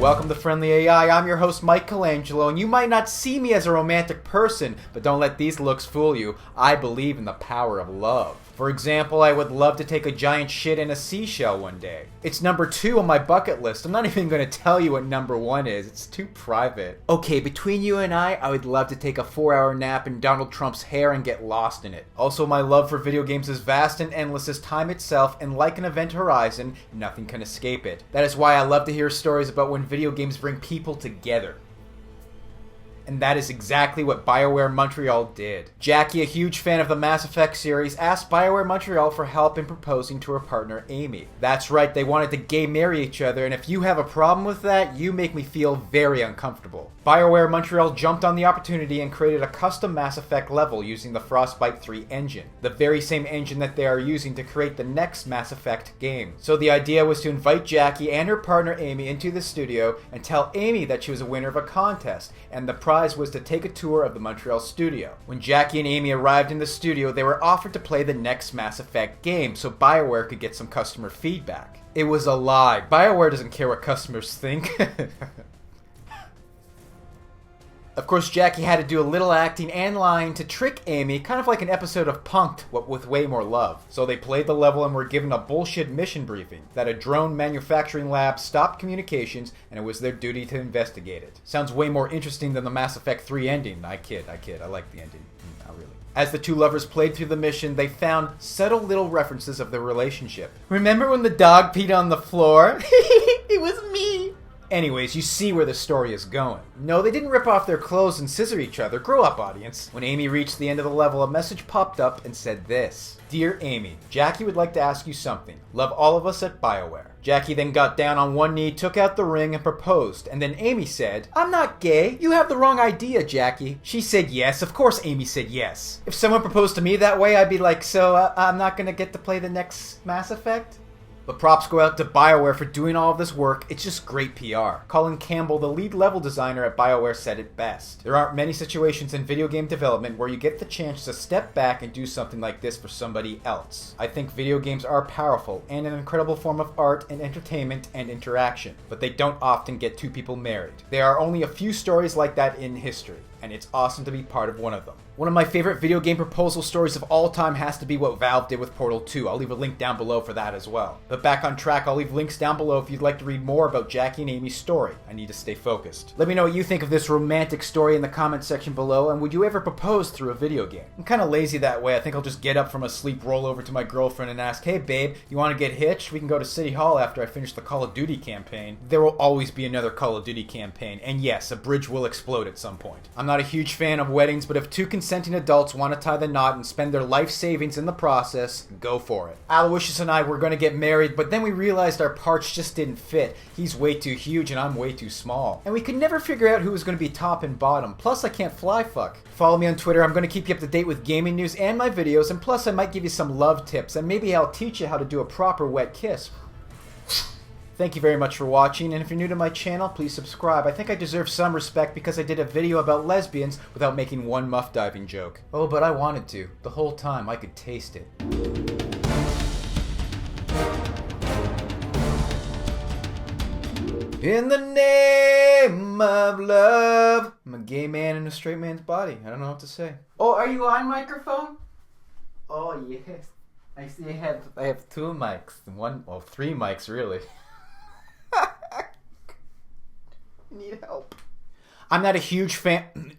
welcome to Friendly AI. I'm your host, Mike Colangelo, and you might not see me as a romantic person, but don't let these looks fool you. I believe in the power of love. For example, I would love to take a giant shit in a seashell one day. It's number 2 on my bucket list. I'm not even going to tell you what number 1 is. It's too private. Okay, between you and I would love to take a 4-hour nap in Donald Trump's hair and get lost in it. Also, my love for video games is vast and endless as time itself, and like an event horizon, nothing can escape it. That is why I love to hear stories about when video games bring people together. And that is exactly what BioWare Montreal did. Jackie, a huge fan of the Mass Effect series, asked BioWare Montreal for help in proposing to her partner Amy. That's right, they wanted to gay marry each other, and if you have a problem with that, you make me feel very uncomfortable. BioWare Montreal jumped on the opportunity and created a custom Mass Effect level using the Frostbite 3 engine, the very same engine that they are using to create the next Mass Effect game. So the idea was to invite Jackie and her partner Amy into the studio and tell Amy that she was a winner of a contest, and the prize was to take a tour of the Montreal studio. When Jackie and Amy arrived in the studio, they were offered to play the next Mass Effect game so BioWare could get some customer feedback. It was a lie. BioWare doesn't care what customers think. Of course, Jackie had to do a little acting and lying to trick Amy, kind of like an episode of Punk'd, but with way more love. So they played the level and were given a bullshit mission briefing, that a drone manufacturing lab stopped communications and it was their duty to investigate it. Sounds way more interesting than the Mass Effect 3 ending. I kid. I like the ending. Not really. As the two lovers played through the mission, they found subtle little references of their relationship. Remember when the dog peed on the floor? It was me! Anyways, you see where the story is going. No, they didn't rip off their clothes and scissor each other. Grow up, audience. When Amy reached the end of the level, a message popped up and said this. Dear Amy, Jackie would like to ask you something. Love all of us at BioWare. Jackie then got down on one knee, took out the ring, and proposed. And then Amy said, I'm not gay. You have the wrong idea, Jackie. She said yes. Of course Amy said yes. If someone proposed to me that way, I'd be like, so I'm not gonna get to play the next Mass Effect? But props go out to BioWare for doing all of this work. It's just great PR. Colin Campbell, the lead level designer at BioWare, said it best. There aren't many situations in video game development where you get the chance to step back and do something like this for somebody else. I think video games are powerful and an incredible form of art and entertainment and interaction, but they don't often get two people married. There are only a few stories like that in history, and it's awesome to be part of one of them. One of my favorite video game proposal stories of all time has to be what Valve did with Portal 2. I'll leave a link down below for that as well. But back on track, I'll leave links down below if you'd like to read more about Jackie and Amy's story. I need to stay focused. Let me know what you think of this romantic story in the comment section below, and would you ever propose through a video game? I'm kind of lazy that way. I think I'll just get up from a sleep, roll over to my girlfriend and ask, hey babe, you want to get hitched? We can go to City Hall after I finish the Call of Duty campaign. There will always be another Call of Duty campaign, and yes, a bridge will explode at some point. I'm not a huge fan of weddings, but if two consenting adults want to tie the knot and spend their life savings in the process, go for it. Aloysius and I were going to get married, but then we realized our parts just didn't fit. He's way too huge and I'm way too small. And we could never figure out who was going to be top and bottom. Plus, I can't fly fuck. Follow me on Twitter. I'm going to keep you up to date with gaming news and my videos, and plus I might give you some love tips, and maybe I'll teach you how to do a proper wet kiss. Thank you very much for watching, and if you're new to my channel, please subscribe. I think I deserve some respect because I did a video about lesbians without making one muff diving joke. Oh, but I wanted to. The whole time, I could taste it. In the name of love. I'm a gay man in a straight man's body. I don't know what to say. Oh, are you on microphone? Oh, yes. I see I have 2 mics. 3 mics, really. I need help. I'm not a huge fan.